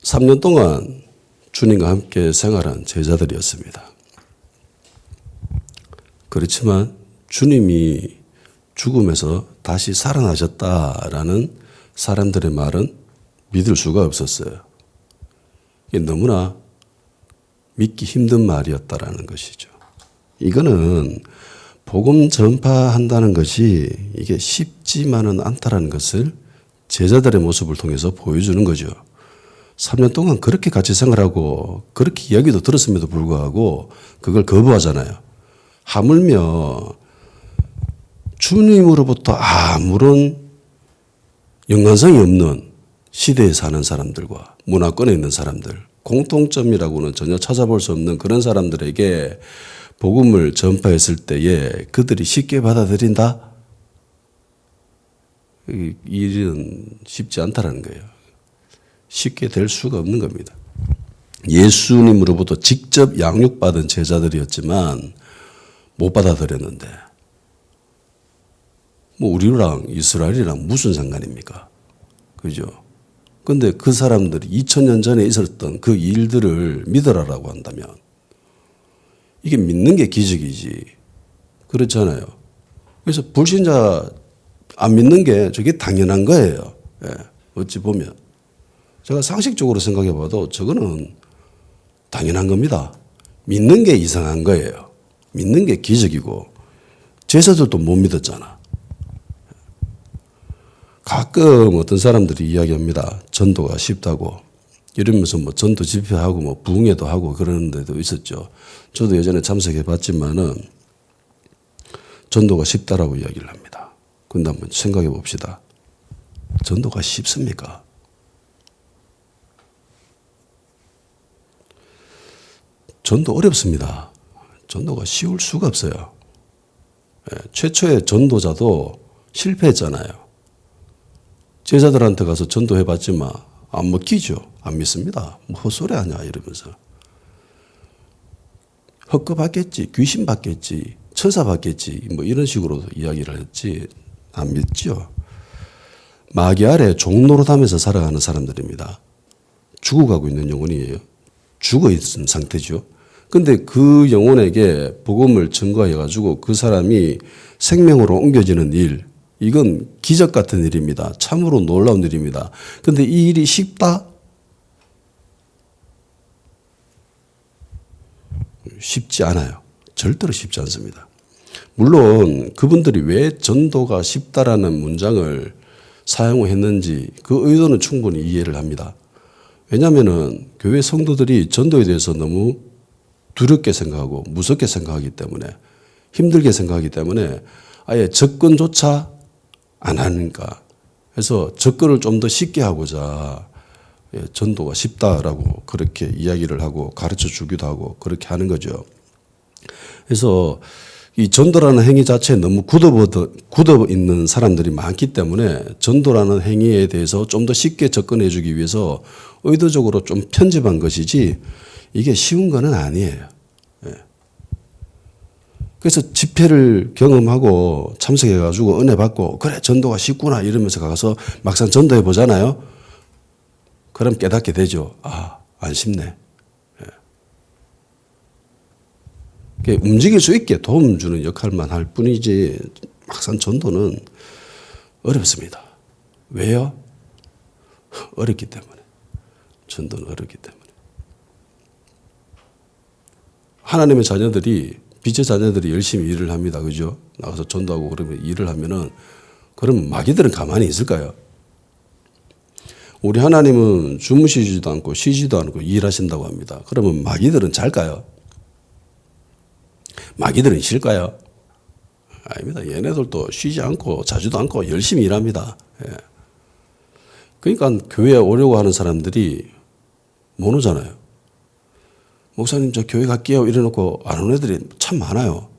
3년 동안 주님과 함께 생활한 제자들이었습니다. 그렇지만 주님이 죽음에서 다시 살아나셨다라는 사람들의 말은 믿을 수가 없었어요. 이게 너무나 믿기 힘든 말이었다라는 것이죠. 이거는 복음 전파한다는 것이 이게 쉽지만은 않다라는 것을 제자들의 모습을 통해서 보여주는 거죠. 3년 동안 그렇게 같이 생활하고 그렇게 이야기도 들었음에도 불구하고 그걸 거부하잖아요. 하물며 주님으로부터 아무런 연관성이 없는 시대에 사는 사람들과 문화권에 있는 사람들, 공통점이라고는 전혀 찾아볼 수 없는 그런 사람들에게 복음을 전파했을 때에 그들이 쉽게 받아들인다? 이 일은 쉽지 않다라는 거예요. 쉽게 될 수가 없는 겁니다. 예수님으로부터 직접 양육받은 제자들이었지만 못 받아들였는데 뭐 우리랑 이스라엘이랑 무슨 상관입니까? 그죠? 근데 그 사람들이 2000년 전에 있었던 그 일들을 믿으라라고 한다면 이게 믿는 게 기적이지. 그렇잖아요. 그래서 불신자 안 믿는 게 저게 당연한 거예요. 예, 어찌 보면. 제가 상식적으로 생각해 봐도 저거는 당연한 겁니다. 믿는 게 이상한 거예요. 믿는 게 기적이고 제자들도 못 믿었잖아. 가끔 어떤 사람들이 이야기합니다. 전도가 쉽다고. 이러면서 뭐 전도 집회하고 뭐 부흥회도 하고 그러는 데도 있었죠. 저도 예전에 참석해 봤지만은 전도가 쉽다라고 이야기를 합니다. 근데 한번 생각해 봅시다. 전도가 쉽습니까? 전도 어렵습니다. 전도가 쉬울 수가 없어요. 최초의 전도자도 실패했잖아요. 제자들한테 가서 전도해 봤지만 안 먹히죠. 안 믿습니다. 뭐 헛소리 하냐 이러면서. 헛거 받겠지, 귀신 받겠지, 천사 받겠지 뭐 이런 식으로 이야기를 했지 안 믿죠. 마귀 아래 종노릇하면서 살아가는 사람들입니다. 죽어가고 있는 영혼이에요. 죽어있는 상태죠. 근데 그 영혼에게 복음을 전가해가지고 그 사람이 생명으로 옮겨지는 일, 이건 기적 같은 일입니다. 참으로 놀라운 일입니다. 근데 이 일이 쉽다? 쉽지 않아요. 절대로 쉽지 않습니다. 물론 그분들이 왜 전도가 쉽다라는 문장을 사용했는지 그 의도는 충분히 이해를 합니다. 왜냐하면은 교회 성도들이 전도에 대해서 너무 두렵게 생각하고 무섭게 생각하기 때문에 힘들게 생각하기 때문에 아예 접근조차 안 하니까. 그래서 접근을 좀 더 쉽게 하고자 전도가 쉽다라고 그렇게 이야기를 하고 가르쳐 주기도 하고 그렇게 하는 거죠. 그래서 이 전도라는 행위 자체에 너무 굳어 있는 사람들이 많기 때문에 전도라는 행위에 대해서 좀 더 쉽게 접근해 주기 위해서 의도적으로 좀 편집한 것이지 이게 쉬운 거는 아니에요. 그래서 집회를 경험하고 참석해가지고 은혜 받고 그래 전도가 쉽구나 이러면서 가서 막상 전도해 보잖아요. 그럼 깨닫게 되죠. 아, 안 쉽네. 움직일 수 있게 도움 주는 역할만 할 뿐이지 막상 전도는 어렵습니다. 왜요? 어렵기 때문에. 전도는 어렵기 때문에. 하나님의 자녀들이 빛의 자녀들이 열심히 일을 합니다. 그죠? 나가서 전도하고 그러면 일을 하면은 그러면 마귀들은 가만히 있을까요? 우리 하나님은 주무시지도 않고 쉬지도 않고 일하신다고 합니다. 그러면 마귀들은 잘까요? 마귀들은 쉴까요? 아닙니다. 얘네들도 쉬지 않고 자지도 않고 열심히 일합니다. 예. 그러니까 교회에 오려고 하는 사람들이 못 오잖아요. 목사님 저 교회 갈게요 이래놓고 안 오는 애들이 참 많아요.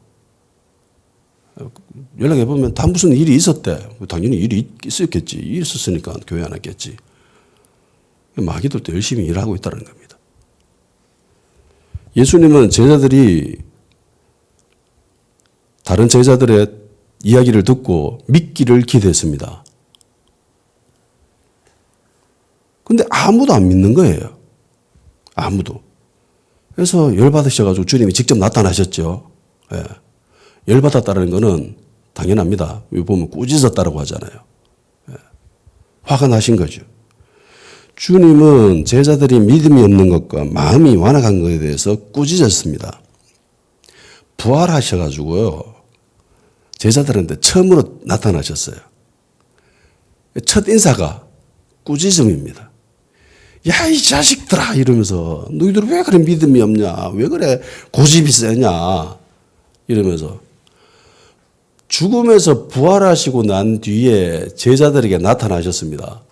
연락해 보면 다 무슨 일이 있었대. 당연히 일이 있었겠지. 일이 있었으니까 교회 안 왔겠지. 마귀들도 열심히 일하고 있다는 겁니다. 예수님은 제자들이 다른 제자들의 이야기를 듣고 믿기를 기대했습니다. 근데 아무도 안 믿는 거예요. 아무도. 그래서 열받으셔가지고 주님이 직접 나타나셨죠. 예. 열받았다는 거는 당연합니다. 여기 보면 꾸짖었다라고 하잖아요. 예. 화가 나신 거죠. 주님은 제자들이 믿음이 없는 것과 마음이 완악한 것에 대해서 꾸짖었습니다. 부활하셔가지고요. 제자들한테 처음으로 나타나셨어요. 첫 인사가 꾸짖음입니다. 야, 이 자식들아! 이러면서 너희들 왜 그래 믿음이 없냐? 왜 그래 고집이 세냐? 이러면서 죽음에서 부활하시고 난 뒤에 제자들에게 나타나셨습니다.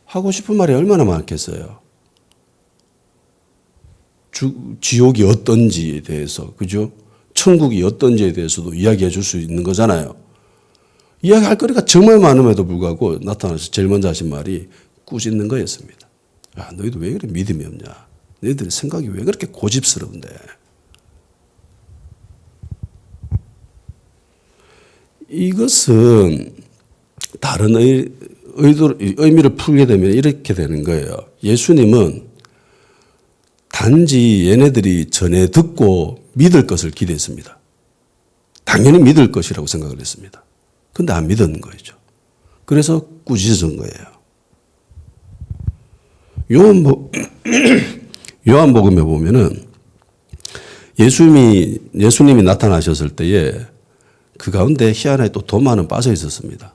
하고 싶은 말이 얼마나 많겠어요. 지옥이 어떤지에 대해서, 그죠? 천국이 어떤지에 대해서도 이야기해 줄 수 있는 거잖아요. 이야기할 거리가 정말 많음에도 불구하고 나타나서 제일 먼저 하신 말이 꾸짖는 거였습니다. 야, 너희들 왜 그래 믿음이 없냐? 너희들 생각이 왜 그렇게 고집스러운데? 이것은 다른 의미를 풀게 되면 이렇게 되는 거예요. 예수님은 단지 얘네들이 전해 듣고 믿을 것을 기대했습니다. 당연히 믿을 것이라고 생각을 했습니다. 근데 안 믿었는 거죠. 그래서 꾸짖은 거예요. 요한복음에 보면은 예수님이 나타나셨을 때에 그 가운데 희한하게 또 도마는 빠져 있었습니다.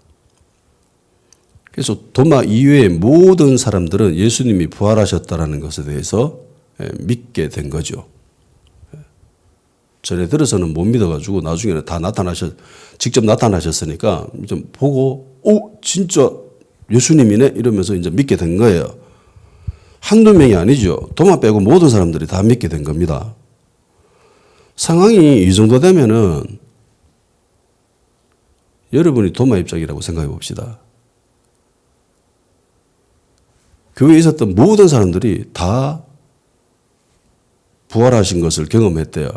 그래서 도마 이외의 모든 사람들은 예수님이 부활하셨다는 것에 대해서 믿게 된 거죠. 전에 들어서는 못 믿어가지고 나중에는 다 직접 나타나셨으니까 좀 보고, 진짜 예수님이네? 이러면서 이제 믿게 된 거예요. 한두 명이 아니죠. 도마 빼고 모든 사람들이 다 믿게 된 겁니다. 상황이 이 정도 되면은 여러분이 도마 입장이라고 생각해 봅시다. 교회에 있었던 모든 사람들이 다 부활하신 것을 경험했대요.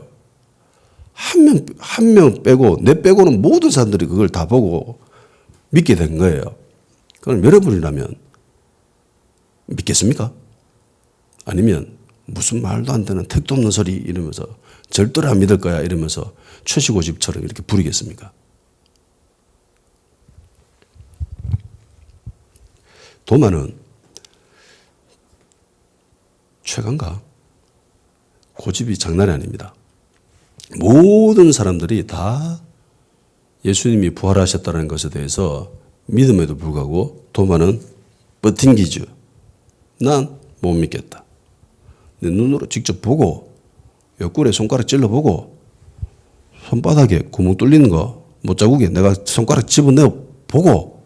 한 명 빼고, 내 빼고는 모든 사람들이 그걸 다 보고 믿게 된 거예요. 그럼 여러분이라면 믿겠습니까? 아니면 무슨 말도 안 되는 택도 없는 소리 이러면서 절대로 안 믿을 거야 이러면서 최시고집처럼 이렇게 부리겠습니까? 도마는 최강가 고집이 장난이 아닙니다. 모든 사람들이 다 예수님이 부활하셨다는 것에 대해서 믿음에도 불구하고 도마는 버팅기죠. 난 못 믿겠다. 내 눈으로 직접 보고 옆구리에 손가락 찔러보고 손바닥에 구멍 뚫리는 거 못 자국에 내가 손가락 집어넣어 보고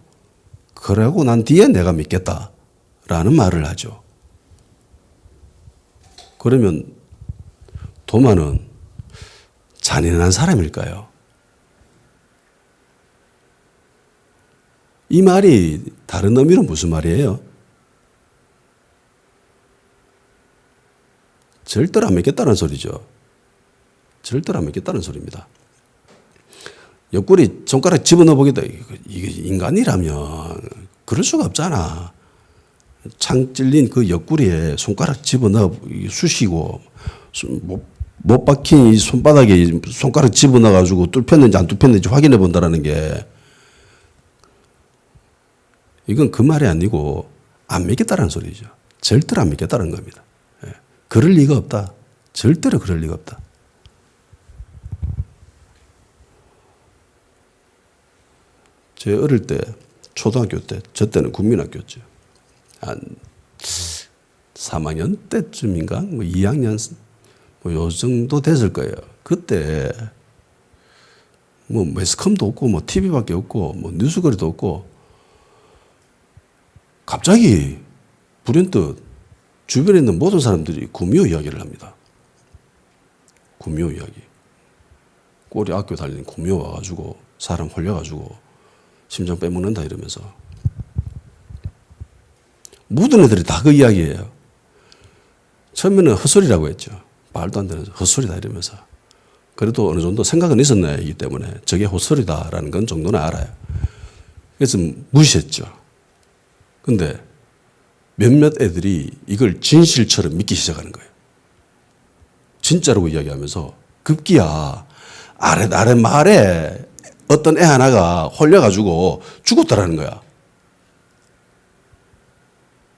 그러고 난 뒤에 내가 믿겠다라는 말을 하죠. 그러면 도마는 잔인한 사람일까요? 이 말이 다른 의미로 무슨 말이에요? 절대로 안 믿겠다는 소리죠. 절대로 안 믿겠다는 소리입니다. 옆구리 손가락 집어넣어 보겠다. 이게 인간이라면 그럴 수가 없잖아. 창 찔린 그 옆구리에 손가락 집어넣어 쑤시고 못 박힌 이 손바닥에 손가락 집어넣어 가지고 뚫혔는지 안 뚫혔는지 확인해 본다라는 게 이건 그 말이 아니고 안 믿겠다는 소리죠. 절대로 안 믿겠다는 겁니다. 그럴 리가 없다. 절대로 그럴 리가 없다. 제 어릴 때 초등학교 때 저 때는 국민학교였죠. 한 3학년 때쯤인가 뭐 2학년 뭐 요 정도 됐을 거예요. 그때 뭐 매스컴도 없고 뭐 TV밖에 없고 뭐 뉴스거리도 없고 갑자기 불현듯 주변에 있는 모든 사람들이 구미호 이야기를 합니다. 구미호 이야기. 꼬리 학교 달린 구미호 와가지고 사람 홀려가지고 심장 빼먹는다 이러면서 모든 애들이 다 그 이야기예요. 처음에는 헛소리라고 했죠. 말도 안 되는 헛소리다 이러면서. 그래도 어느 정도 생각은 있었나이기 때문에 저게 헛소리다라는 건 정도는 알아요. 그래서 무시했죠. 근데 몇몇 애들이 이걸 진실처럼 믿기 시작하는 거예요. 진짜라고 이야기하면서 급기야 아래 마을에 어떤 애 하나가 홀려가지고 죽었다라는 거야.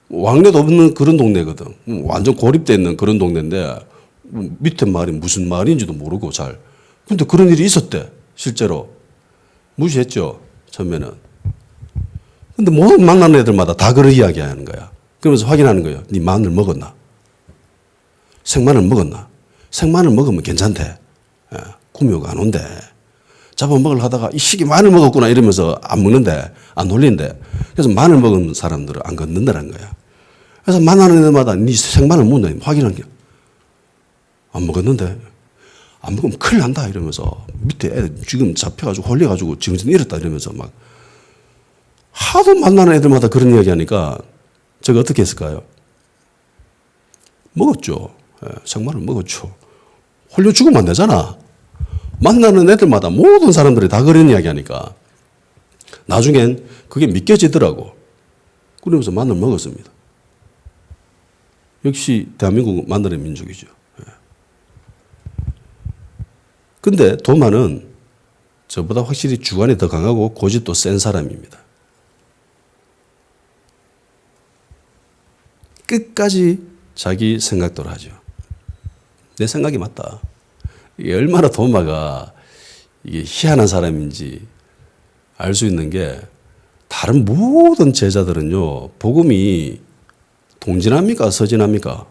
왕래도 없는 그런 동네거든. 완전 고립되어 있는 그런 동네인데 밑에 마을이 무슨 마을인지도 모르고 잘. 근데 그런 일이 있었대. 실제로. 무시했죠. 처음에는. 근데 모든 만나는 애들마다 다 그런 이야기 하는 거야. 그러면서 확인하는 거예요. 네 마늘 먹었나? 생마늘 먹었나? 생마늘 먹으면 괜찮대. 구미호가 안 온대. 잡아먹으려 하다가 이 시기 마늘 먹었구나 이러면서 안 먹는데, 안 놀린대. 그래서 마늘 먹은 사람들은 안 걷는다는 거야. 그래서 만나는 애들마다 네 생마늘 먹나 확인하는 게 안 먹었는데 안 먹으면 큰일 난다 이러면서 밑에 애들 지금 잡혀가지고 홀려가지고 정신 잃었다 이러면서 막 하도 만나는 애들마다 그런 이야기 하니까 제가 어떻게 했을까요? 먹었죠. 생마늘 먹었죠. 홀려 죽으면 안 되잖아. 만나는 애들마다 모든 사람들이 다 그런 이야기 하니까 나중엔 그게 믿겨지더라고. 그러면서 마늘 먹었습니다. 역시 대한민국은 마늘의 민족이죠. 근데 도마는 저보다 확실히 주관이 더 강하고 고집도 센 사람입니다. 끝까지 자기 생각대로 하죠. 내 생각이 맞다. 이게 얼마나 도마가 이게 희한한 사람인지 알 수 있는 게 다른 모든 제자들은요, 복음이 동진합니까? 서진합니까?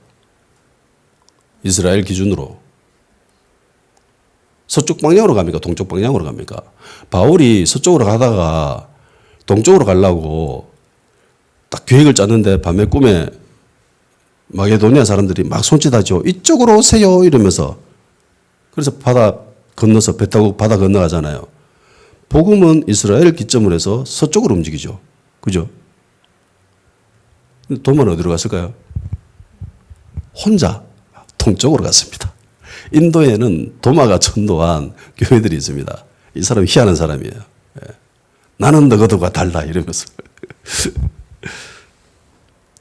이스라엘 기준으로. 서쪽 방향으로 갑니까? 동쪽 방향으로 갑니까? 바울이 서쪽으로 가다가 동쪽으로 가려고 딱 계획을 짰는데 밤에 꿈에 마게도니아 사람들이 막 손짓하죠. 이쪽으로 오세요 이러면서. 그래서 바다 건너서 배 타고 바다 건너가잖아요. 복음은 이스라엘 기점으로 해서 서쪽으로 움직이죠. 그죠? 도마는 어디로 갔을까요? 혼자 동쪽으로 갔습니다. 인도에는 도마가 전도한 교회들이 있습니다. 이 사람이 희한한 사람이에요. 나는 너희들과 달라 이러면서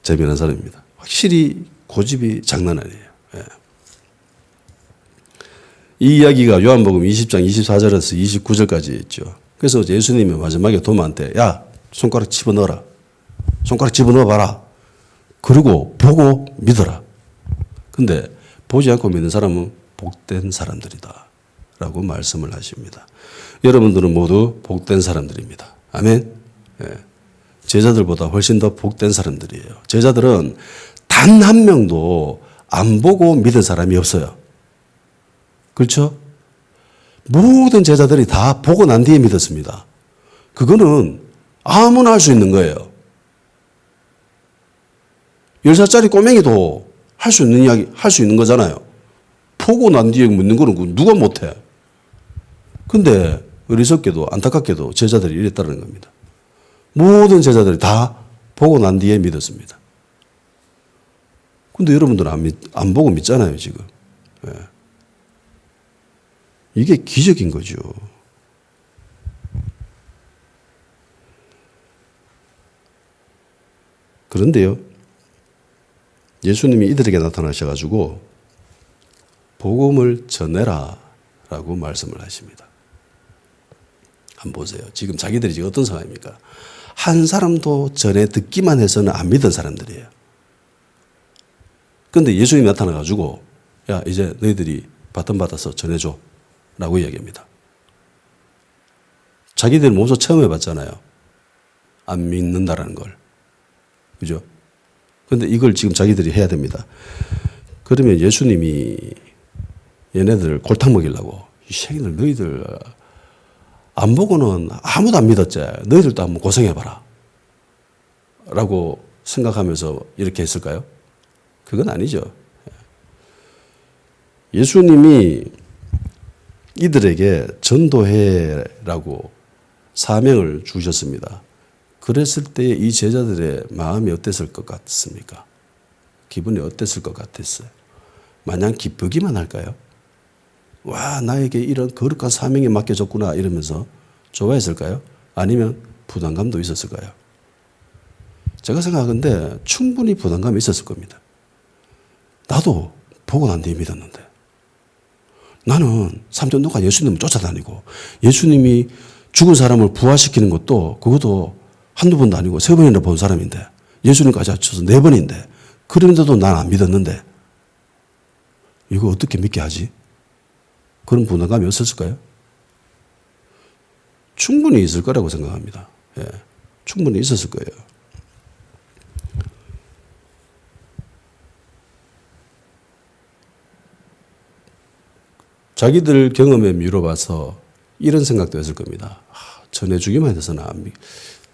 재미난 사람입니다. 확실히 고집이 장난 아니에요. 이 이야기가 요한복음 20장 24절에서 29절까지 있죠. 그래서 예수님이 마지막에 도마한테 야 손가락 집어넣어라. 손가락 집어넣어봐라. 그리고 보고 믿어라. 근데 보지 않고 믿는 사람은 복된 사람들이다 라고 말씀을 하십니다. 여러분들은 모두 복된 사람들입니다. 아멘. 제자들보다 훨씬 더 복된 사람들이에요. 제자들은 단 한 명도 안 보고 믿은 사람이 없어요. 그렇죠? 모든 제자들이 다 보고 난 뒤에 믿었습니다. 그거는 아무나 할 수 있는 거예요. 10살짜리 꼬맹이도 할 수 있는 이야기, 할 수 있는 거잖아요. 보고 난 뒤에 믿는 거는 누가 못해. 근데 어리석게도 안타깝게도 제자들이 이랬다는 겁니다. 모든 제자들이 다 보고 난 뒤에 믿었습니다. 근데 여러분들은 안 보고 믿잖아요, 지금. 이게 기적인 거죠. 그런데요, 예수님이 이들에게 나타나셔가지고 복음을 전해라 라고 말씀을 하십니다. 한번 보세요. 지금 자기들이 지금 어떤 상황입니까? 한 사람도 전에 듣기만 해서는 안 믿은 사람들이에요. 그런데 예수님이 나타나가지고 야 이제 너희들이 바ton 받아서 전해줘 라고 이야기합니다. 자기들 몸소 처음 해봤잖아요. 안 믿는다라는 걸. 그죠? 그런데 이걸 지금 자기들이 해야 됩니다. 그러면 예수님이 얘네들 골탕 먹이려고 이 새끼들 너희들 안 보고는 아무도 안 믿었지. 너희들도 한번 고생해봐라 라고 생각하면서 이렇게 했을까요? 그건 아니죠. 예수님이 이들에게 전도해라고 사명을 주셨습니다. 그랬을 때 이 제자들의 마음이 어땠을 것 같습니까? 기분이 어땠을 것 같았어요? 마냥 기쁘기만 할까요? 와, 나에게 이런 거룩한 사명이 맡겨졌구나 이러면서 좋아했을까요? 아니면 부담감도 있었을까요? 제가 생각하건대 충분히 부담감이 있었을 겁니다. 나도 보고 난 뒤에 믿었는데. 나는 삼전 동안 예수님을 쫓아다니고 예수님이 죽은 사람을 부활시키는 것도 그것도 한두 번도 아니고 세 번이나 본 사람인데 예수님까지 합쳐서 네 번인데 그런데도 난 안 믿었는데 이거 어떻게 믿게 하지? 그런 부담감이 없었을까요? 충분히 있을 거라고 생각합니다. 예, 충분히 있었을 거예요. 자기들 경험에 미뤄봐서 이런 생각도 했을 겁니다. 전해주기만 해서는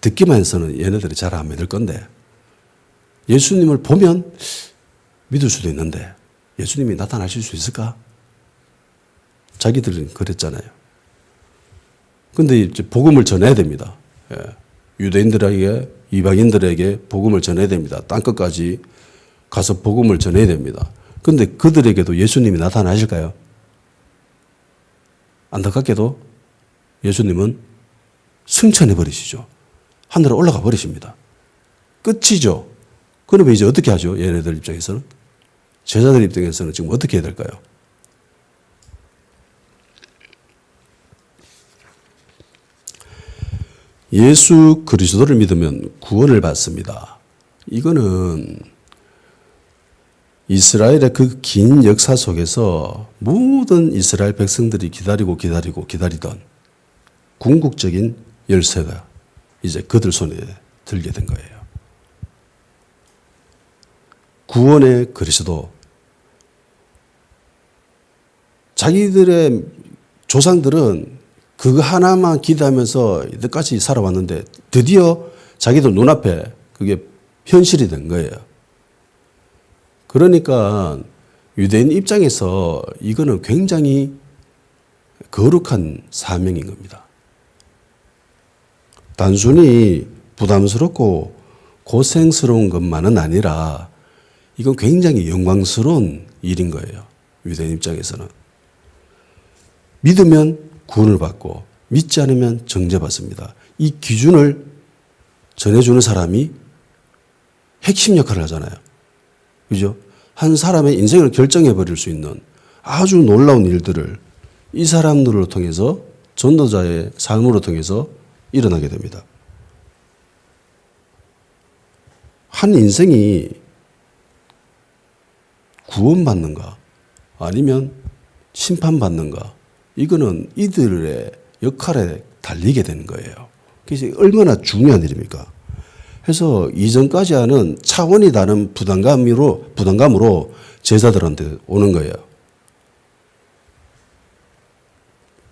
듣기만 해서는 얘네들이 잘 안 믿을 건데 예수님을 보면 믿을 수도 있는데 예수님이 나타나실 수 있을까? 자기들은 그랬잖아요. 근데 이제 복음을 전해야 됩니다. 예. 유대인들에게, 이방인들에게 복음을 전해야 됩니다. 땅끝까지 가서 복음을 전해야 됩니다. 근데 그들에게도 예수님이 나타나실까요? 안타깝게도 예수님은 승천해 버리시죠. 하늘에 올라가 버리십니다. 끝이죠. 그러면 이제 어떻게 하죠? 얘네들 입장에서는? 제자들 입장에서는 지금 어떻게 해야 될까요? 예수 그리스도를 믿으면 구원을 받습니다. 이거는 이스라엘의 그 긴 역사 속에서 모든 이스라엘 백성들이 기다리던 궁극적인 열쇠가 이제 그들 손에 들게 된 거예요. 구원의 그리스도. 자기들의 조상들은 그거 하나만 기대하면서 이때까지 살아왔는데 드디어 자기들 눈앞에 그게 현실이 된 거예요. 그러니까 유대인 입장에서 이거는 굉장히 거룩한 사명인 겁니다. 단순히 부담스럽고 고생스러운 것만은 아니라 이건 굉장히 영광스러운 일인 거예요. 유대인 입장에서는. 믿으면 구원을 받고 믿지 않으면 정죄받습니다. 이 기준을 전해주는 사람이 핵심 역할을 하잖아요. 그죠? 한 사람의 인생을 결정해 버릴 수 있는 아주 놀라운 일들을 이 사람들을 통해서 전도자의 삶으로 통해서 일어나게 됩니다. 한 인생이 구원받는가 아니면 심판받는가 이거는 이들의 역할에 달리게 되는 거예요. 그래서 얼마나 중요한 일입니까? 그래서 이전까지 하는 차원이 다른 부담감으로 제자들한테 오는 거예요.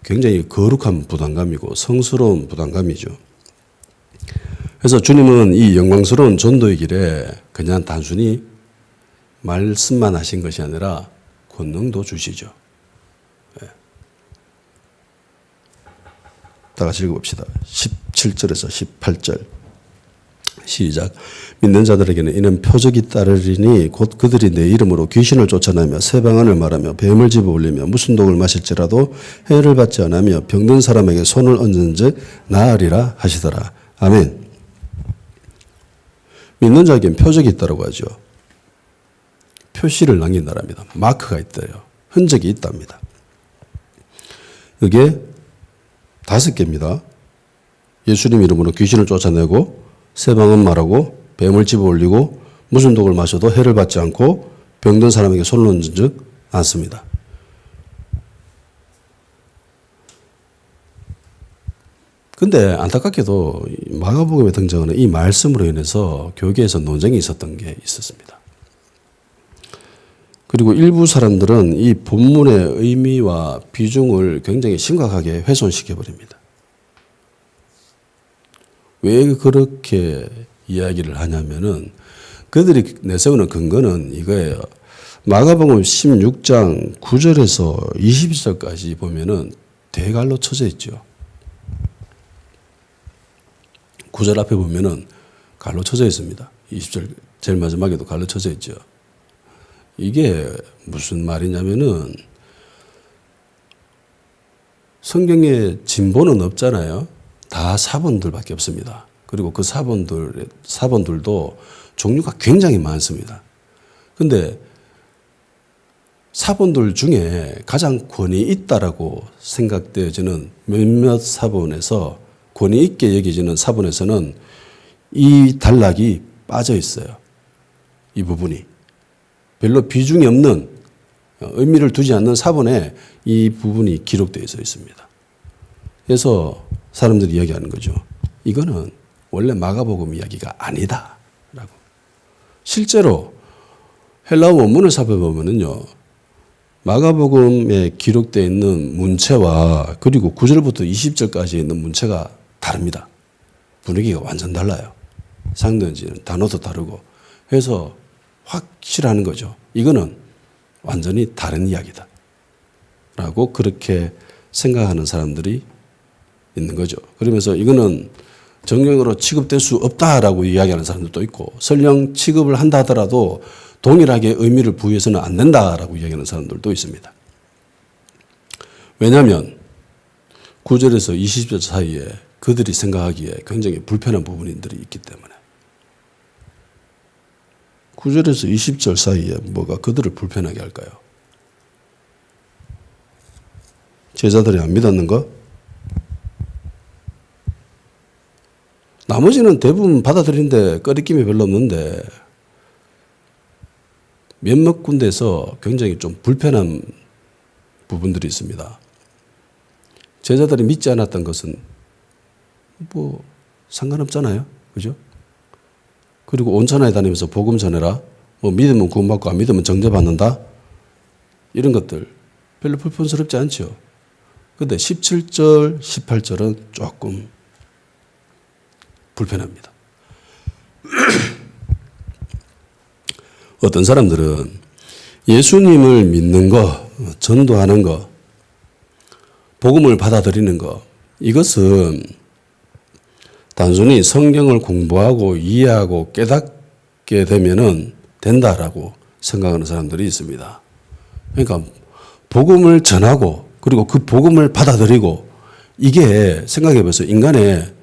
굉장히 거룩한 부담감이고 성스러운 부담감이죠. 그래서 주님은 이 영광스러운 전도의 길에 그냥 단순히 말씀만 하신 것이 아니라 권능도 주시죠. 네. 다 같이 읽어봅시다. 17절에서 18절. 시작. 믿는 자들에게는 이는 표적이 따르리니 곧 그들이 내 이름으로 귀신을 쫓아내며 새 방언을 말하며 뱀을 집어올리며 무슨 독을 마실지라도 해를 받지 않으며 병든 사람에게 손을 얹은즉 나으리라 하시더라. 아멘. 믿는 자에게는 표적이 있다고 하죠. 표시를 남긴다랍니다. 마크가 있대요. 흔적이 있답니다. 이게 5개입니다. 예수님 이름으로 귀신을 쫓아내고 새 방언 말하고 뱀을 집어 올리고 무슨 독을 마셔도 해를 받지 않고 병든 사람에게 손을 얹은 즉 않습니다. 근데 안타깝게도 마가복음에 등장하는 이 말씀으로 인해서 교계에서 논쟁이 있었던 게 있었습니다. 그리고 일부 사람들은 이 본문의 의미와 비중을 굉장히 심각하게 훼손시켜 버립니다. 왜 그렇게 이야기를 하냐면은 그들이 내세우는 근거는 이거예요. 마가복음 16장 9절에서 22절까지 보면은 대갈로 쳐져 있죠. 9절 앞에 보면은 갈로 쳐져 있습니다. 20절 제일 마지막에도 갈로 쳐져 있죠. 이게 무슨 말이냐면은 성경에 진보는 없잖아요. 다 사본들밖에 없습니다. 그리고 그 사본들도 종류가 굉장히 많습니다. 근데 사본들 중에 가장 권위 있다라고 생각되어지는 몇몇 사본에서 권위 있게 여겨지는 사본에서는 이 단락이 빠져 있어요. 이 부분이. 별로 비중이 없는 의미를 두지 않는 사본에 이 부분이 기록되어 있습니다. 그래서 사람들이 이야기하는 거죠. 이거는 원래 마가복음 이야기가 아니다. 라고. 실제로 헬라어 원문을 살펴보면요. 마가복음에 기록되어 있는 문체와 그리고 9절부터 20절까지 있는 문체가 다릅니다. 분위기가 완전 달라요. 상던지는 단어도 다르고 해서 확실하는 거죠. 이거는 완전히 다른 이야기다. 라고 그렇게 생각하는 사람들이 있는 거죠. 그러면서 이거는 정령으로 취급될 수 없다라고 이야기하는 사람들도 있고 설령 취급을 한다 하더라도 동일하게 의미를 부여해서는 안 된다라고 이야기하는 사람들도 있습니다. 왜냐하면 9절에서 20절 사이에 그들이 생각하기에 굉장히 불편한 부분들이 있기 때문에 9절에서 20절 사이에 뭐가 그들을 불편하게 할까요? 제자들이 안 믿었는 거? 나머지는 대부분 받아들이는데 꺼리낌이 별로 없는데 몇몇 군데에서 굉장히 좀 불편한 부분들이 있습니다. 제자들이 믿지 않았던 것은 뭐 상관없잖아요. 그죠? 그리고 온천하에 다니면서 복음 전해라. 뭐 믿으면 구원받고 안 믿으면 정죄받는다. 이런 것들 별로 불편스럽지 않죠. 그런데 17절, 18절은 조금 불편합니다. 어떤 사람들은 예수님을 믿는 거, 전도하는 거, 복음을 받아들이는 거, 이것은 단순히 성경을 공부하고 이해하고 깨닫게 되면은 된다라고 생각하는 사람들이 있습니다. 그러니까 복음을 전하고 그리고 그 복음을 받아들이고 이게 생각해 보세요. 인간의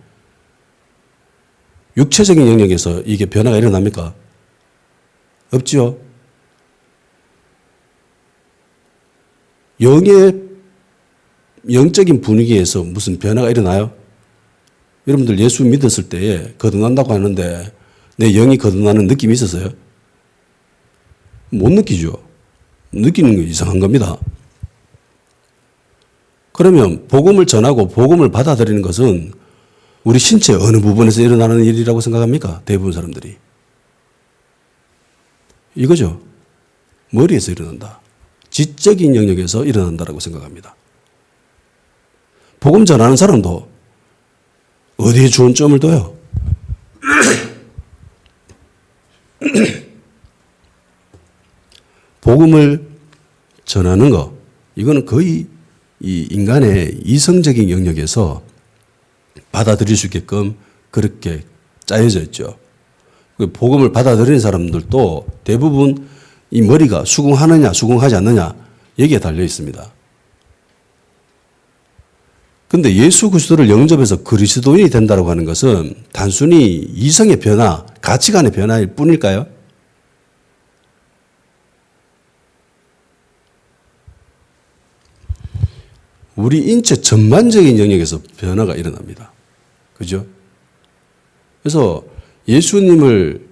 육체적인 영역에서 이게 변화가 일어납니까? 없지요. 영적인 분위기에서 무슨 변화가 일어나요? 여러분들 예수 믿었을 때에 거듭난다고 하는데 내 영이 거듭나는 느낌이 있었어요? 못 느끼죠. 느끼는 게 이상한 겁니다. 그러면 복음을 전하고 복음을 받아들이는 것은 우리 신체 어느 부분에서 일어나는 일이라고 생각합니까? 대부분 사람들이. 이거죠. 머리에서 일어난다. 지적인 영역에서 일어난다라고 생각합니다. 복음 전하는 사람도 어디에 주안점을 둬요? 복음을 전하는 거, 이거는 거의 이 인간의 이성적인 영역에서 받아들일 수 있게끔 그렇게 짜여져 있죠. 복음을 받아들이는 사람들도 대부분 이 머리가 수긍하느냐 수긍하지 않느냐 여기에 달려 있습니다. 그런데 예수 그리스도를 영접해서 그리스도인이 된다고 하는 것은 단순히 이성의 변화, 가치관의 변화일 뿐일까요? 우리 인체 전반적인 영역에서 변화가 일어납니다. 그죠? 그래서 예수님을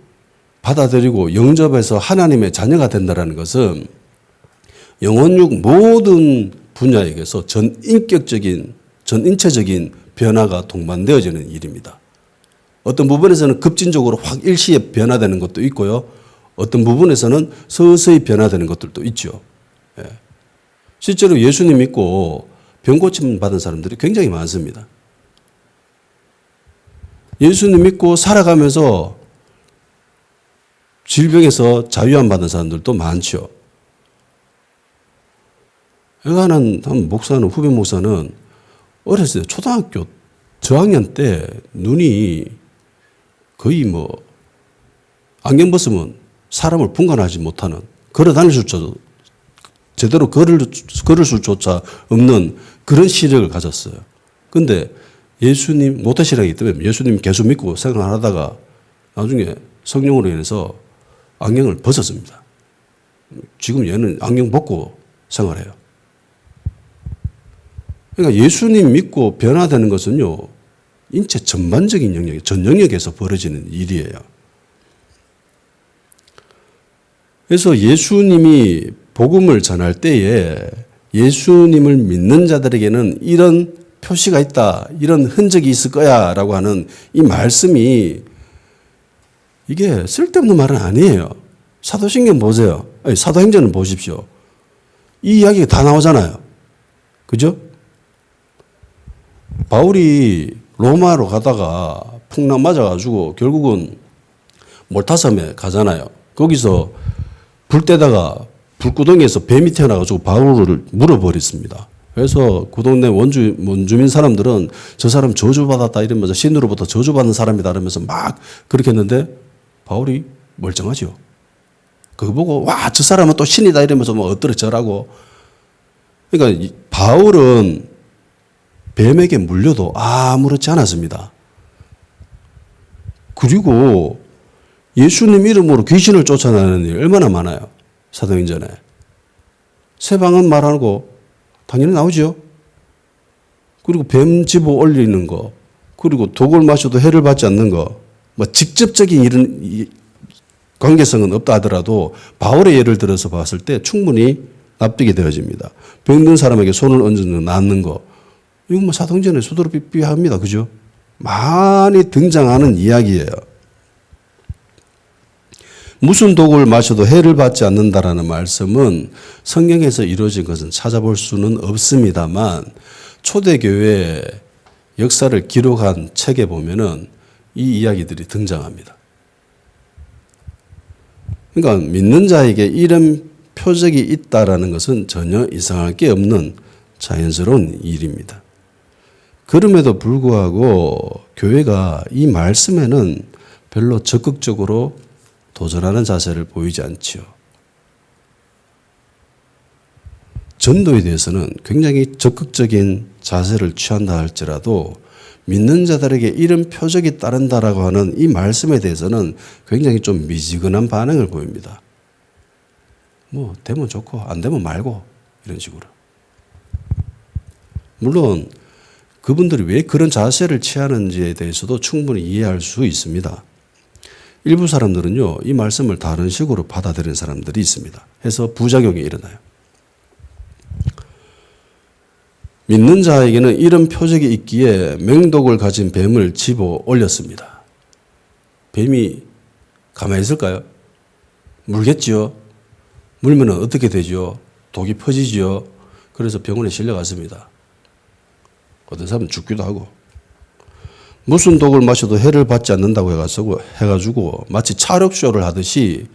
받아들이고 영접해서 하나님의 자녀가 된다는 것은 영혼육 모든 분야에서 전인격적인, 전인체적인 변화가 동반되어지는 일입니다. 어떤 부분에서는 급진적으로 확 일시에 변화되는 것도 있고요. 어떤 부분에서는 서서히 변화되는 것들도 있죠. 실제로 예수님 믿고 병 고침 받은 사람들이 굉장히 많습니다. 예수님 믿고 살아가면서 질병에서 자유함 받은 사람들도 많죠. 제가 아는 한 목사는, 후배 목사는 어렸을 때 초등학교 저학년 때 눈이 거의 뭐 안경 벗으면 사람을 분간하지 못하는, 걸어 다닐 수조차 제대로 걸을 수조차 없는 그런 시력을 가졌어요. 그런데 예수님 모태신앙이기 때문에 예수님 계속 믿고 생활하다가 나중에 성령으로 인해서 안경을 벗었습니다. 지금 얘는 안경 벗고 생활해요. 그러니까 예수님 믿고 변화되는 것은요, 인체 전반적인 영역, 전 영역에서 벌어지는 일이에요. 그래서 예수님이 복음을 전할 때에 예수님을 믿는 자들에게는 이런 표시가 있다, 이런 흔적이 있을 거야 라고 하는 이 말씀이 이게 쓸데없는 말은 아니에요. 사도신경 보세요. 아니, 사도행전을 보십시오. 이 이야기가 다 나오잖아요. 그죠? 바울이 로마로 가다가 풍랑 맞아가지고 결국은 몰타섬에 가잖아요. 거기서 불 때다가 불구덩이에서 뱀이 태어나가지고 바울을 물어버렸습니다. 그래서 그 동네 원주민 사람들은 저 사람 저주받았다 이러면서 신으로부터 저주받는 사람이다 이러면서 막 그렇게 했는데 바울이 멀쩡하죠. 그거 보고 와, 저 사람은 또 신이다 이러면서 뭐 어떠저라고. 그러니까 바울은 뱀에게 물려도 아무렇지 않았습니다. 그리고 예수님 이름으로 귀신을 쫓아내는 일 얼마나 많아요. 사도행전에. 새 방언 말하고 당연히 나오죠. 그리고 뱀 집어 올리는 거, 그리고 독을 마셔도 해를 받지 않는 거, 뭐 직접적인 이런 관계성은 없다 하더라도 바울의 예를 들어서 봤을 때 충분히 납득이 되어집니다. 병든 사람에게 손을 얹는 낫는 거, 이건 뭐 사도행전에 수두룩 삐삐합니다. 그죠? 많이 등장하는 이야기예요. 무슨 독을 마셔도 해를 받지 않는다라는 말씀은 성경에서 이루어진 것은 찾아볼 수는 없습니다만 초대교회 역사를 기록한 책에 보면은 이 이야기들이 등장합니다. 그러니까 믿는 자에게 이런 표적이 있다라는 것은 전혀 이상할 게 없는 자연스러운 일입니다. 그럼에도 불구하고 교회가 이 말씀에는 별로 적극적으로 도전하는 자세를 보이지 않지요. 전도에 대해서는 굉장히 적극적인 자세를 취한다 할지라도 믿는 자들에게 이런 표적이 따른다라고 하는 이 말씀에 대해서는 굉장히 좀 미지근한 반응을 보입니다. 뭐 되면 좋고 안 되면 말고 이런 식으로. 물론 그분들이 왜 그런 자세를 취하는지에 대해서도 충분히 이해할 수 있습니다. 일부 사람들은요, 이 말씀을 다른 식으로 받아들이는 사람들이 있습니다. 해서 부작용이 일어나요. 믿는 자에게는 이런 표적이 있기에 맹독을 가진 뱀을 집어 올렸습니다. 뱀이 가만히 있을까요? 물겠지요. 물면 어떻게 되죠? 독이 퍼지죠. 그래서 병원에 실려갔습니다. 어떤 사람은 죽기도 하고. 무슨 독을 마셔도 해를 받지 않는다고 해가지고 마치 차력쇼를 하듯이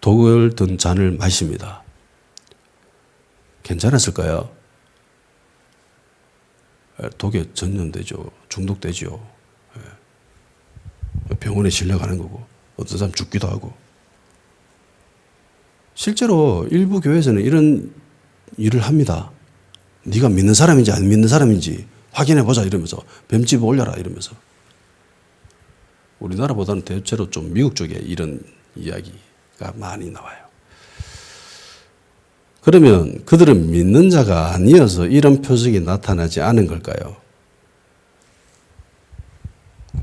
독을 든 잔을 마십니다. 괜찮았을까요? 독에 전염되죠. 중독되죠. 병원에 실려가는 거고 어떤 사람 죽기도 하고. 실제로 일부 교회에서는 이런 일을 합니다. 네가 믿는 사람인지 안 믿는 사람인지 확인해보자 이러면서 뱀집 올려라 이러면서. 우리나라보다는 대체로 좀 미국 쪽에 이런 이야기가 많이 나와요. 그러면 그들은 믿는 자가 아니어서 이런 표적이 나타나지 않은 걸까요?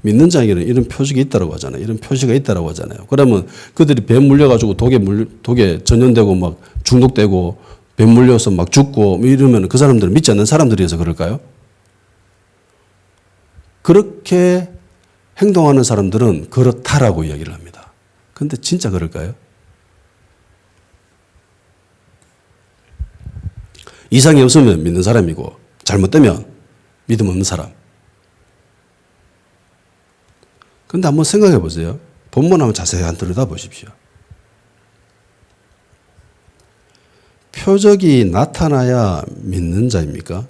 믿는 자에게는 이런 표적이 있다고 하잖아요. 이런 표시가 있다고 하잖아요. 그러면 그들이 뱀 물려가지고 독에 전염되고 막 중독되고 뱀 물려서 막 죽고 이러면 그 사람들은 믿지 않는 사람들이어서 그럴까요? 그렇게 행동하는 사람들은 그렇다라고 이야기를 합니다. 그런데 진짜 그럴까요? 이상이 없으면 믿는 사람이고 잘못되면 믿음 없는 사람. 그런데 한번 생각해 보세요. 본문 한번 자세히 들여다보십시오. 표적이 나타나야 믿는 자입니까?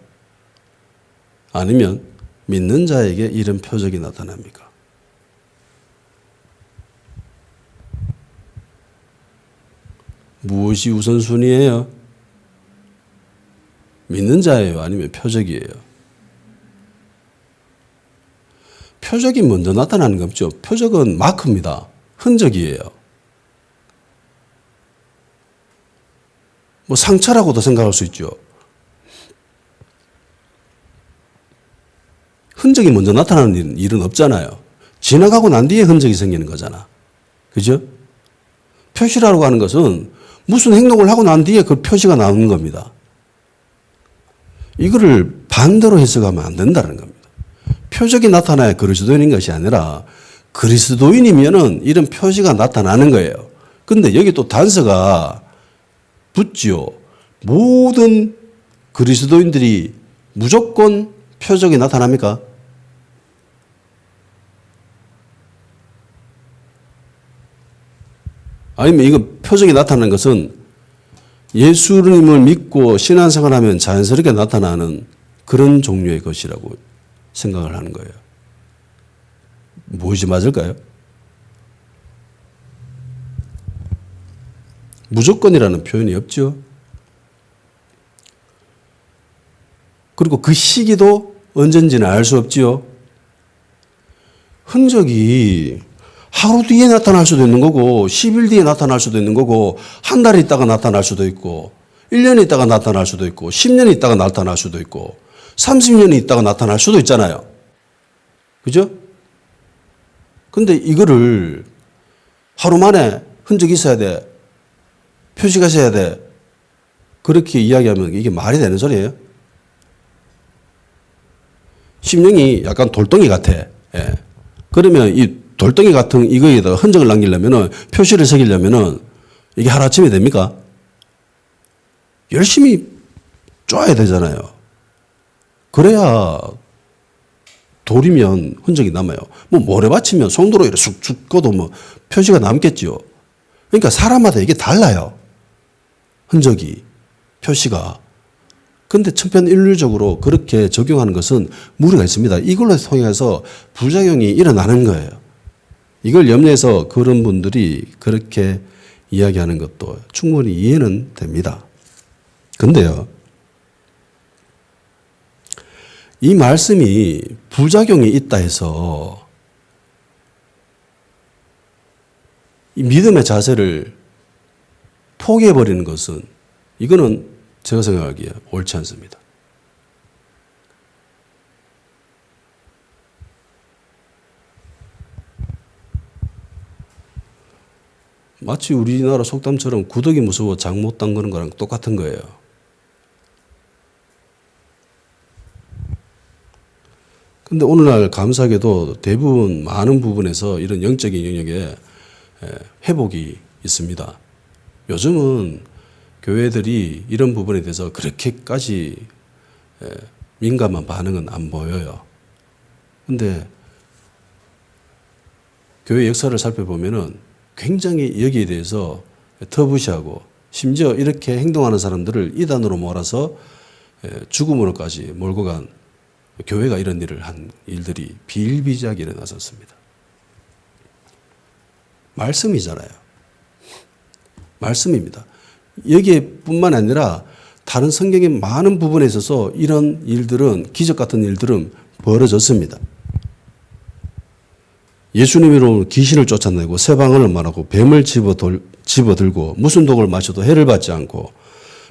아니면 믿는 자에게 이런 표적이 나타납니까? 무엇이 우선순위예요? 믿는 자예요? 아니면 표적이에요? 표적이 먼저 나타나는 거 없죠. 표적은 마크입니다. 흔적이에요. 뭐 상처라고도 생각할 수 있죠. 흔적이 먼저 나타나는 일은 없잖아요. 지나가고 난 뒤에 흔적이 생기는 거잖아. 그죠? 표시라고 하는 것은 무슨 행동을 하고 난 뒤에 그 표시가 나오는 겁니다. 이거를 반대로 해석하면 안 된다는 겁니다. 표적이 나타나야 그리스도인인 것이 아니라 그리스도인이면은 이런 표시가 나타나는 거예요. 근데 여기 또 단서가 붙지요. 모든 그리스도인들이 무조건 표적이 나타납니까? 아니면 이거 표적이 나타나는 것은 예수님을 믿고 신앙생활하면 자연스럽게 나타나는 그런 종류의 것이라고 생각을 하는 거예요. 무엇이 맞을까요? 무조건이라는 표현이 없죠. 그리고 그 시기도 언젠지는 알 수 없지요. 흔적이 하루 뒤에 나타날 수도 있는 거고 10일 뒤에 나타날 수도 있는 거고 한 달 있다가 나타날 수도 있고 1년 있다가 나타날 수도 있고 10년 있다가 나타날 수도 있고 30년 있다가 나타날 수도 있잖아요. 그죠? 근데 이거를 하루 만에 흔적이 있어야 돼. 표시가 있어야 돼. 그렇게 이야기하면 이게 말이 되는 소리예요? 심령이 약간 돌덩이 같아. 예. 그러면 이 돌덩이 같은 이거에다가 흔적을 남기려면은 표시를 새기려면은 이게 하루아침에 됩니까? 열심히 쪼아야 되잖아요. 그래야 돌이면 흔적이 남아요. 뭐 모래밭이면 송도로 이렇게 쑥쑥 꺼도 뭐 표시가 남겠죠. 그러니까 사람마다 이게 달라요. 흔적이, 표시가. 근데 천편일률적으로 그렇게 적용하는 것은 무리가 있습니다. 이걸로 통해서 부작용이 일어나는 거예요. 이걸 염려해서 그런 분들이 그렇게 이야기하는 것도 충분히 이해는 됩니다. 근데요, 이 말씀이 부작용이 있다 해서 이 믿음의 자세를 포기해버리는 것은 이거는 제가 생각하기에 옳지 않습니다. 마치 우리나라 속담처럼 구더기 무서워 장 못 담그는 거랑 똑같은 거예요. 근데 오늘날 감사하게도 대부분 많은 부분에서 이런 영적인 영역에 회복이 있습니다. 요즘은 교회들이 이런 부분에 대해서 그렇게까지 민감한 반응은 안 보여요. 근데 교회 역사를 살펴보면은 굉장히 여기에 대해서 터부시하고 심지어 이렇게 행동하는 사람들을 이단으로 몰아서 죽음으로까지 몰고 간 교회가 이런 일을 한 일들이 비일비재하게 일어났었습니다. 말씀이잖아요. 말씀입니다. 여기에 뿐만 아니라 다른 성경의 많은 부분에 있어서 이런 일들은, 기적 같은 일들은 벌어졌습니다. 예수님으로 귀신을 쫓아내고 새방언을 말하고 뱀을 집어들고 무슨 독을 마셔도 해를 받지 않고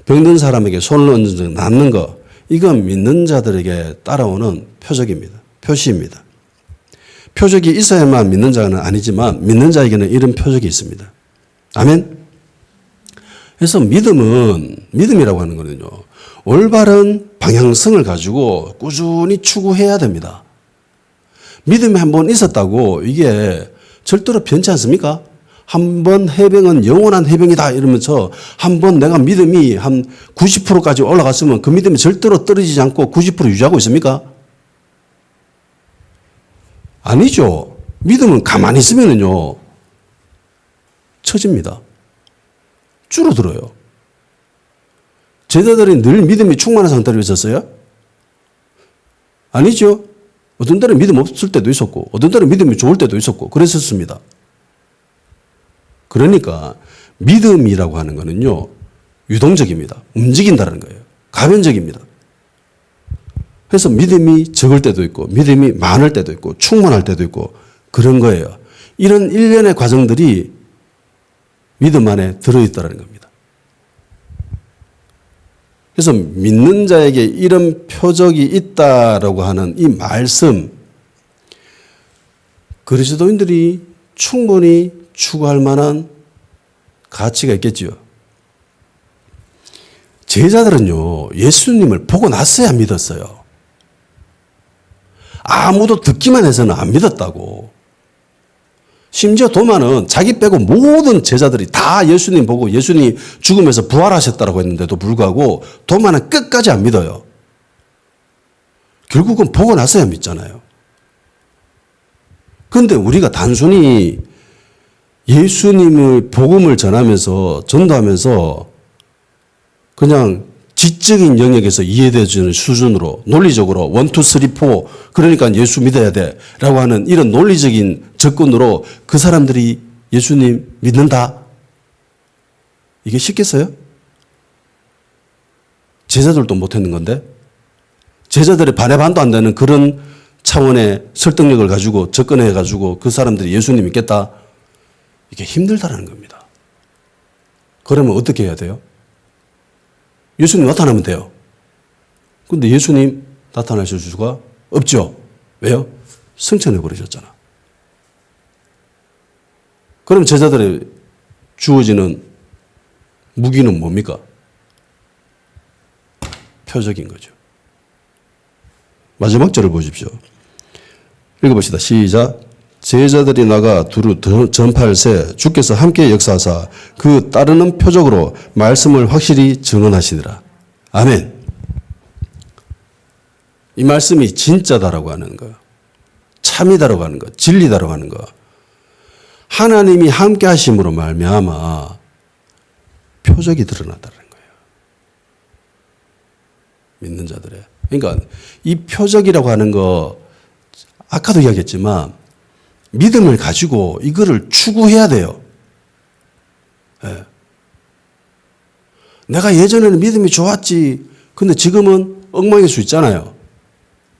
병든 사람에게 손을 얹은 적 낫는 것, 이건 믿는 자들에게 따라오는 표적입니다. 표시입니다. 표적이 있어야만 믿는 자는 아니지만 믿는 자에게는 이런 표적이 있습니다. 아멘. 그래서 믿음이라고 하는 거는요, 올바른 방향성을 가지고 꾸준히 추구해야 됩니다. 믿음이 한번 있었다고 이게 절대로 변치 않습니까? 한번 해병은 영원한 해병이다 이러면서 한번 내가 믿음이 한 90%까지 올라갔으면 그 믿음이 절대로 떨어지지 않고 90% 유지하고 있습니까? 아니죠. 믿음은 가만히 있으면요 처집니다. 줄어들어요. 제자들이 늘 믿음이 충만한 상태로 있었어요? 아니죠. 어떤 때는 믿음 없을 때도 있었고 어떤 때는 믿음이 좋을 때도 있었고 그랬었습니다. 그러니까 믿음이라고 하는 거는요 유동적입니다. 움직인다는 거예요. 가변적입니다. 그래서 믿음이 적을 때도 있고 믿음이 많을 때도 있고 충만할 때도 있고 그런 거예요. 이런 일련의 과정들이 믿음 안에 들어있다는 겁니다. 그래서 믿는 자에게 이런 표적이 있다라고 하는 이 말씀, 그리스도인들이 충분히 추구할 만한 가치가 있겠지요. 제자들은요, 예수님을 보고 났어야 믿었어요. 아무도 듣기만 해서는 안 믿었다고. 심지어 도마는 자기 빼고 모든 제자들이 다 예수님 보고 예수님 죽음에서 부활하셨다고 했는데도 불구하고 도마는 끝까지 안 믿어요. 결국은 보고 나서야 믿잖아요. 그런데 우리가 단순히 예수님의 복음을 전하면서 전도하면서 그냥 지적인 영역에서 이해되어지는 수준으로 논리적으로 1, 2, 3, 4 그러니까 예수 믿어야 돼 라고 하는 이런 논리적인 접근으로 그 사람들이 예수님 믿는다? 이게 쉽겠어요? 제자들도 못했는 건데 제자들의 반의 반도 안 되는 그런 차원의 설득력을 가지고 접근해 가지고 그 사람들이 예수님 믿겠다? 이게 힘들다라는 겁니다. 그러면 어떻게 해야 돼요? 예수님 나타나면 돼요. 그런데 예수님 나타나실 수가 없죠. 왜요? 승천해 버리셨잖아. 그럼 제자들의 주어지는 무기는 뭡니까? 표적인 거죠. 마지막 절을 보십시오. 읽어봅시다. 시작. 제자들이 나가 두루 전파할새 주께서 함께 역사하사 그 따르는 표적으로 말씀을 확실히 증언하시니라. 아멘. 이 말씀이 진짜다라고 하는 거, 참이다라고 하는 거, 진리다라고 하는 거, 하나님이 함께 하심으로 말미암아 표적이 드러났다는 거예요. 믿는 자들의. 그러니까 이 표적이라고 하는 거 아까도 이야기했지만 믿음을 가지고 이거를 추구해야 돼요. 네. 내가 예전에는 믿음이 좋았지. 근데 지금은 엉망일 수 있잖아요.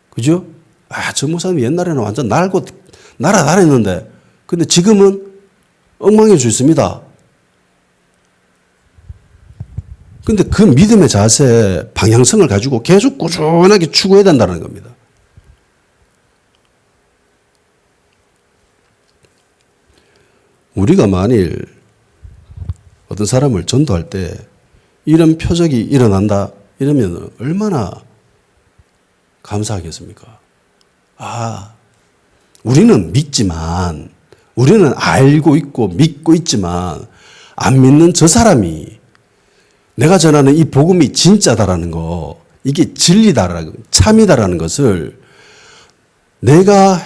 그죠? 아, 저 목사님 옛날에는 완전 날아다녔는데, 근데 지금은 엉망일 수 있습니다. 근데 그 믿음의 자세, 방향성을 가지고 계속 꾸준하게 추구해야 된다는 겁니다. 우리가 만일 어떤 사람을 전도할 때 이런 표적이 일어난다 이러면 얼마나 감사하겠습니까? 아, 우리는 믿지만, 우리는 알고 있고 믿고 있지만 안 믿는 저 사람이 내가 전하는 이 복음이 진짜다라는 거, 이게 진리다라는, 참이다라는 것을 내가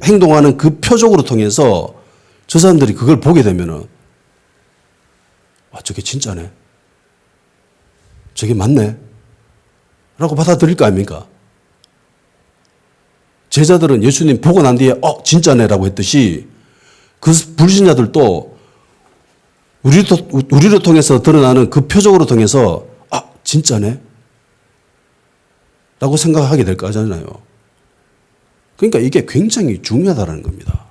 행동하는 그 표적으로 통해서 저 사람들이 그걸 보게 되면은, 아, 저게 진짜네. 저게 맞네. 라고 받아들일 거 아닙니까? 제자들은 예수님 보고 난 뒤에, 진짜네. 라고 했듯이, 그 불신자들도 우리를 통해서 드러나는 그 표적으로 통해서, 아, 진짜네. 라고 생각하게 될 거잖아요. 그러니까 이게 굉장히 중요하다는 겁니다.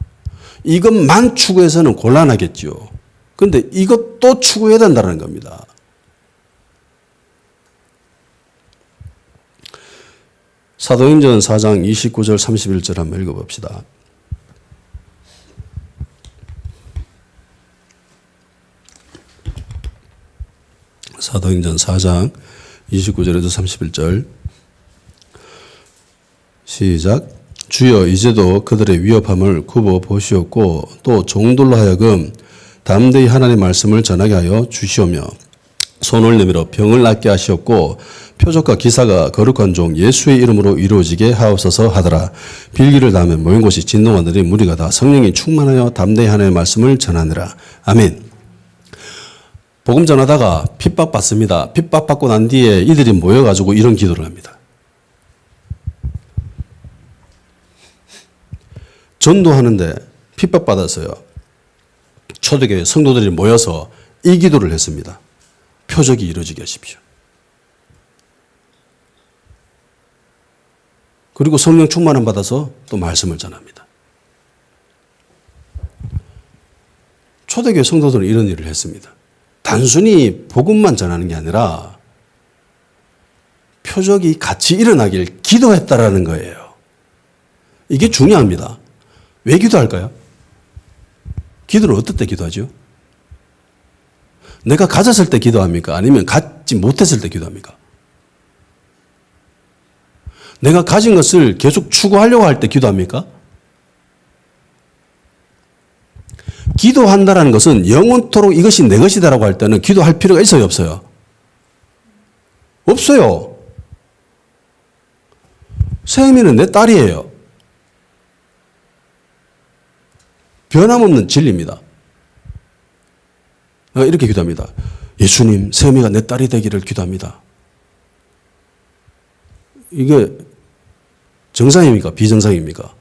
이것만 추구해서는 곤란하겠죠. 그런데 이것도 추구해야 된다는 겁니다. 사도행전 4장 29절 31절 한번 읽어봅시다. 사도행전 4장 29절에서 31절 시작. 주여 이제도 그들의 위협함을 굽어 보시옵고 또 종들로 하여금 담대히 하나님의 말씀을 전하게 하여 주시오며 손을 내밀어 병을 낫게 하시옵고 표적과 기사가 거룩한 종 예수의 이름으로 이루어지게 하옵소서 하더라. 빌기를 다음에 모인 곳이 진동하더니 무리가 다 성령이 충만하여 담대히 하나님의 말씀을 전하느라. 아멘. 복음 전하다가 핍박받습니다. 핍박받고 난 뒤에 이들이 모여가지고 이런 기도를 합니다. 전도하는데 핍박받았어요. 초대교회 성도들이 모여서 이 기도를 했습니다. 표적이 이루어지게 하십시오. 그리고 성령 충만을 받아서 또 말씀을 전합니다. 초대교회 성도들은 이런 일을 했습니다. 단순히 복음만 전하는 게 아니라 표적이 같이 일어나길 기도했다라는 거예요. 이게 중요합니다. 왜 기도할까요? 기도를 어떨 때 기도하죠? 내가 가졌을 때 기도합니까? 아니면 갖지 못했을 때 기도합니까? 내가 가진 것을 계속 추구하려고 할 때 기도합니까? 기도한다라는 것은 영원토록 이것이 내 것이다라고 할 때는 기도할 필요가 있어요, 없어요? 없어요. 세음이는 내 딸이에요. 변함없는 진리입니다. 이렇게 기도합니다. 예수님, 세음이가 내 딸이 되기를 기도합니다. 이게 정상입니까? 비정상입니까?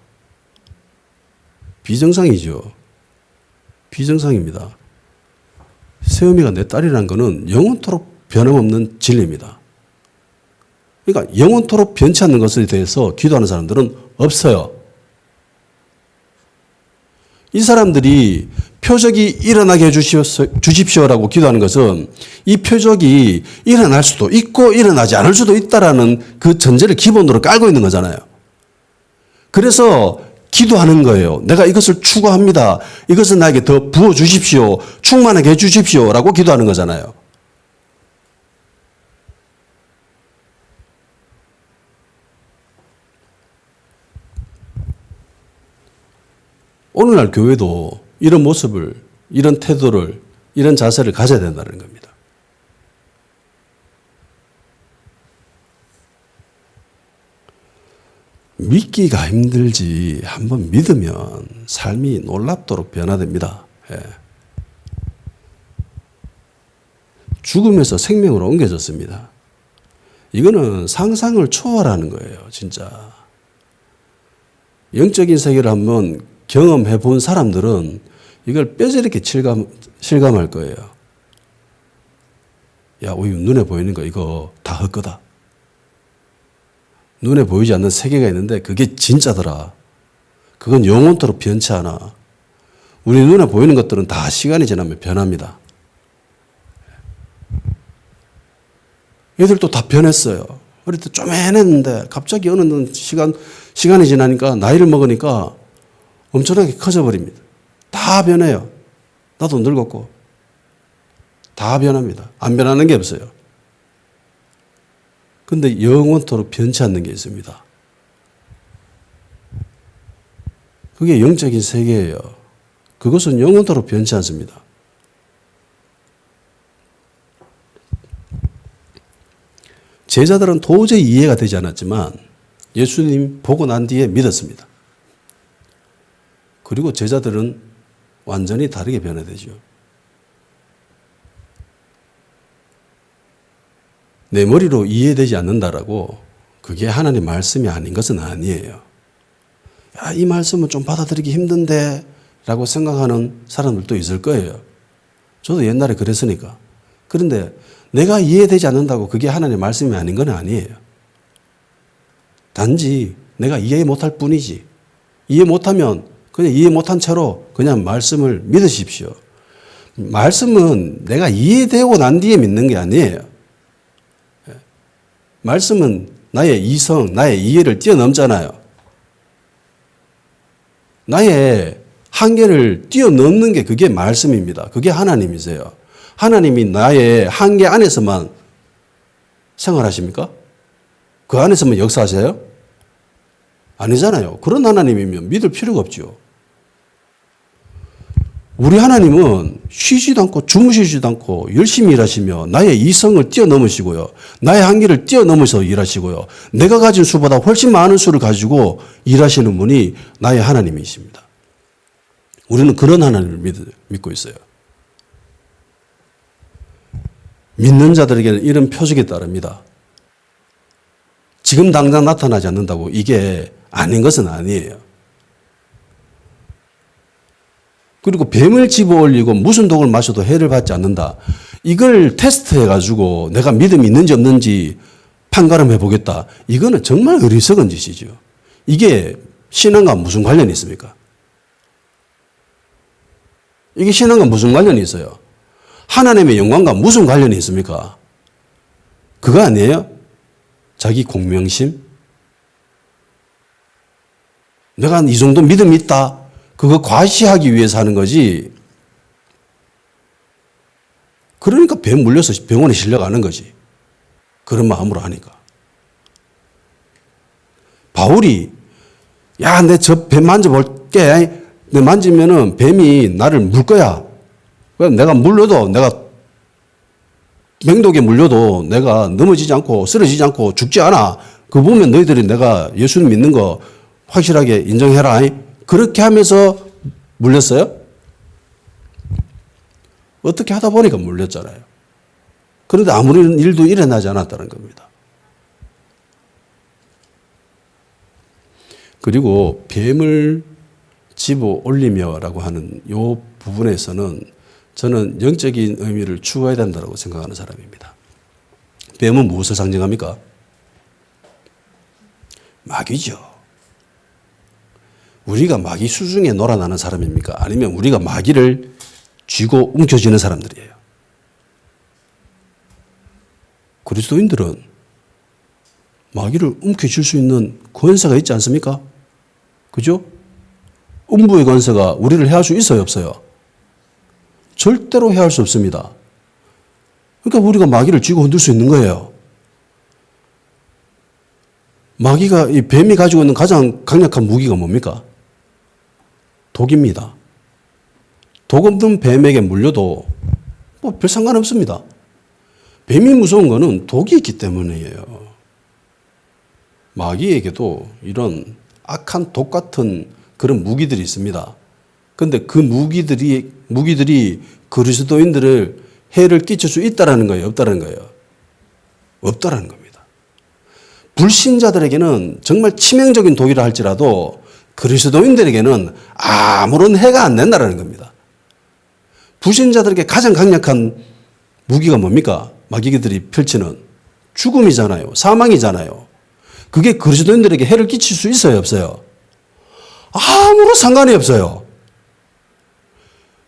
비정상이죠. 비정상입니다. 세음이가 내 딸이라는 것은 영원토록 변함없는 진리입니다. 그러니까 영원토록 변치 않는 것에 대해서 기도하는 사람들은 없어요. 이 사람들이 표적이 일어나게 해주십시오라고 기도하는 것은 이 표적이 일어날 수도 있고 일어나지 않을 수도 있다라는 그 전제를 기본으로 깔고 있는 거잖아요. 그래서 기도하는 거예요. 내가 이것을 추구합니다. 이것을 나에게 더 부어주십시오. 충만하게 해주십시오라고 기도하는 거잖아요. 오늘날 교회도 이런 모습을, 이런 태도를, 이런 자세를 가져야 된다는 겁니다. 믿기가 힘들지 한번 믿으면 삶이 놀랍도록 변화됩니다. 예. 죽음에서 생명으로 옮겨졌습니다. 이거는 상상을 초월하는 거예요, 진짜. 영적인 세계를 한번 경험해 본 사람들은 이걸 뼈저리게 실감할 거예요. 야, 우리 눈에 보이는 거 이거 다 헛거다. 눈에 보이지 않는 세계가 있는데 그게 진짜더라. 그건 영원토록 변치 않아. 우리 눈에 보이는 것들은 다 시간이 지나면 변합니다. 얘들도 다 변했어요. 어릴 때 쪼맨했는데 갑자기 어느 시간이 지나니까 나이를 먹으니까 엄청나게 커져버립니다. 다 변해요. 나도 늙었고. 다 변합니다. 안 변하는 게 없어요. 근데 영원토록 변치 않는 게 있습니다. 그게 영적인 세계예요. 그것은 영원토록 변치 않습니다. 제자들은 도저히 이해가 되지 않았지만 예수님 보고 난 뒤에 믿었습니다. 그리고 제자들은 완전히 다르게 변화되죠. 내 머리로 이해되지 않는다라고 그게 하나님 말씀이 아닌 것은 아니에요. 야, 이 말씀은 좀 받아들이기 힘든데 라고 생각하는 사람들도 있을 거예요. 저도 옛날에 그랬으니까. 그런데 내가 이해되지 않는다고 그게 하나님 말씀이 아닌 건 아니에요. 단지 내가 이해 못할 뿐이지. 이해 못하면 그냥 이해 못한 채로 그냥 말씀을 믿으십시오. 말씀은 내가 이해되고 난 뒤에 믿는 게 아니에요. 말씀은 나의 이성, 나의 이해를 뛰어넘잖아요. 나의 한계를 뛰어넘는 게 그게 말씀입니다. 그게 하나님이세요. 하나님이 나의 한계 안에서만 생활하십니까? 그 안에서만 역사하세요? 아니잖아요. 그런 하나님이면 믿을 필요가 없죠. 우리 하나님은 쉬지도 않고 주무시지도 않고 열심히 일하시며 나의 이성을 뛰어넘으시고요. 나의 한계를 뛰어넘어서 일하시고요. 내가 가진 수보다 훨씬 많은 수를 가지고 일하시는 분이 나의 하나님이십니다. 우리는 그런 하나님을 믿고 있어요. 믿는 자들에게는 이런 표적이 따릅니다. 지금 당장 나타나지 않는다고 이게 아닌 것은 아니에요. 그리고 뱀을 집어올리고 무슨 독을 마셔도 해를 받지 않는다. 이걸 테스트해가지고 내가 믿음이 있는지 없는지 판가름해 보겠다. 이거는 정말 어리석은 짓이죠. 이게 신앙과 무슨 관련이 있습니까? 이게 신앙과 무슨 관련이 있어요? 하나님의 영광과 무슨 관련이 있습니까? 그거 아니에요? 자기 공명심? 내가 이 정도 믿음이 있다. 그거 과시하기 위해서 하는 거지. 그러니까 배 물려서 병원에 실려가는 거지. 그런 마음으로 하니까. 바울이 야, 내 저 뱀 만져볼게. 내 만지면은 뱀이 나를 물 거야. 내가 물려도 내가 맹독에 물려도 내가 넘어지지 않고 쓰러지지 않고 죽지 않아. 그거 보면 너희들이 내가 예수님 믿는 거 확실하게 인정해라. 그렇게 하면서 물렸어요? 어떻게 하다 보니까 물렸잖아요. 그런데 아무런 일도 일어나지 않았다는 겁니다. 그리고 뱀을 집어 올리며라고 하는 이 부분에서는 저는 영적인 의미를 추구해야 된다고 생각하는 사람입니다. 뱀은 무엇을 상징합니까? 마귀죠. 우리가 마귀 수중에 놀아나는 사람입니까? 아니면 우리가 마귀를 쥐고 움켜쥐는 사람들이에요. 그리스도인들은 마귀를 움켜쥘 수 있는 권세가 있지 않습니까? 그죠? 음부의 권세가 우리를 해할 수 있어요, 없어요? 절대로 해할 수 없습니다. 그러니까 우리가 마귀를 쥐고 흔들 수 있는 거예요. 마귀가, 이 뱀이 가지고 있는 가장 강력한 무기가 뭡니까? 독입니다. 독 없는 뱀에게 물려도 뭐 별 상관없습니다. 뱀이 무서운 거는 독이 있기 때문이에요. 마귀에게도 이런 악한 독 같은 그런 무기들이 있습니다. 그런데 그 무기들이 그리스도인들을 해를 끼칠 수 있다라는 거예요, 없다라는 거예요? 없다라는 겁니다. 불신자들에게는 정말 치명적인 독이라 할지라도 그리스도인들에게는 아무런 해가 안 된다라는 겁니다. 불신자들에게 가장 강력한 무기가 뭡니까? 마귀들이 펼치는 죽음이잖아요. 사망이잖아요. 그게 그리스도인들에게 해를 끼칠 수 있어요, 없어요? 아무런 상관이 없어요.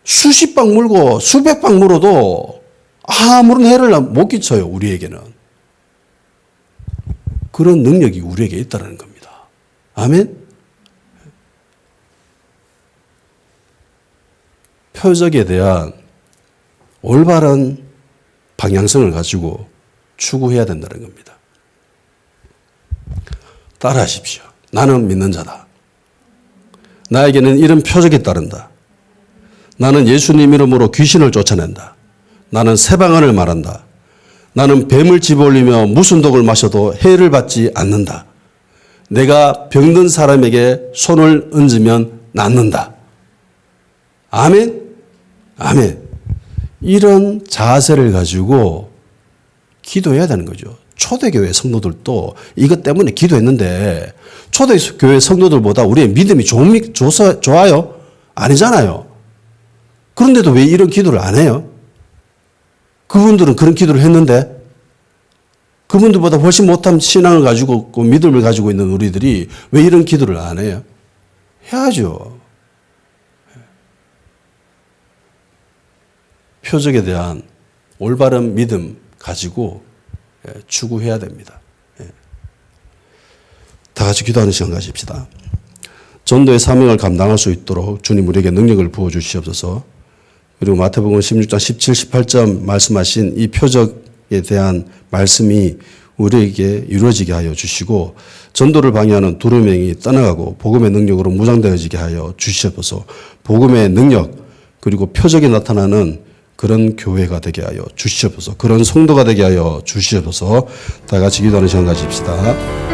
수십 방 물고 수백 방 물어도 아무런 해를 못 끼쳐요, 우리에게는. 그런 능력이 우리에게 있다는 겁니다. 아멘? 표적에 대한 올바른 방향성을 가지고 추구해야 된다는 겁니다. 따라하십시오. 나는 믿는 자다. 나에게는 이런 표적이 따른다. 나는 예수님 이름으로 귀신을 쫓아낸다. 나는 새 방언을 말한다. 나는 뱀을 집어올리며 무슨 독을 마셔도 해를 받지 않는다. 내가 병든 사람에게 손을 얹으면 낫는다. 아멘? 아멘. 이런 자세를 가지고 기도해야 되는 거죠. 초대교회 성도들도 이것 때문에 기도했는데 초대교회 성도들보다 우리의 믿음이 좋아요? 아니잖아요. 그런데도 왜 이런 기도를 안 해요? 그분들은 그런 기도를 했는데 그분들보다 훨씬 못한 신앙을 가지고 믿음을 가지고 있는 우리들이 왜 이런 기도를 안 해요? 해야죠. 표적에 대한 올바른 믿음 가지고 추구해야 됩니다. 다 같이 기도하는 시간 가집시다. 전도의 사명을 감당할 수 있도록 주님 우리에게 능력을 부어주시옵소서. 그리고 마태복음 16장 17, 18절 말씀하신 이 표적에 대한 말씀이 우리에게 이루어지게 하여 주시고 전도를 방해하는 두루명이 떠나가고 복음의 능력으로 무장되어지게 하여 주시옵소서. 복음의 능력 그리고 표적이 나타나는 그런 교회가 되게 하여 주시옵소서. 그런 성도가 되게 하여 주시옵소서. 다 같이 기도하는 시간 가집시다.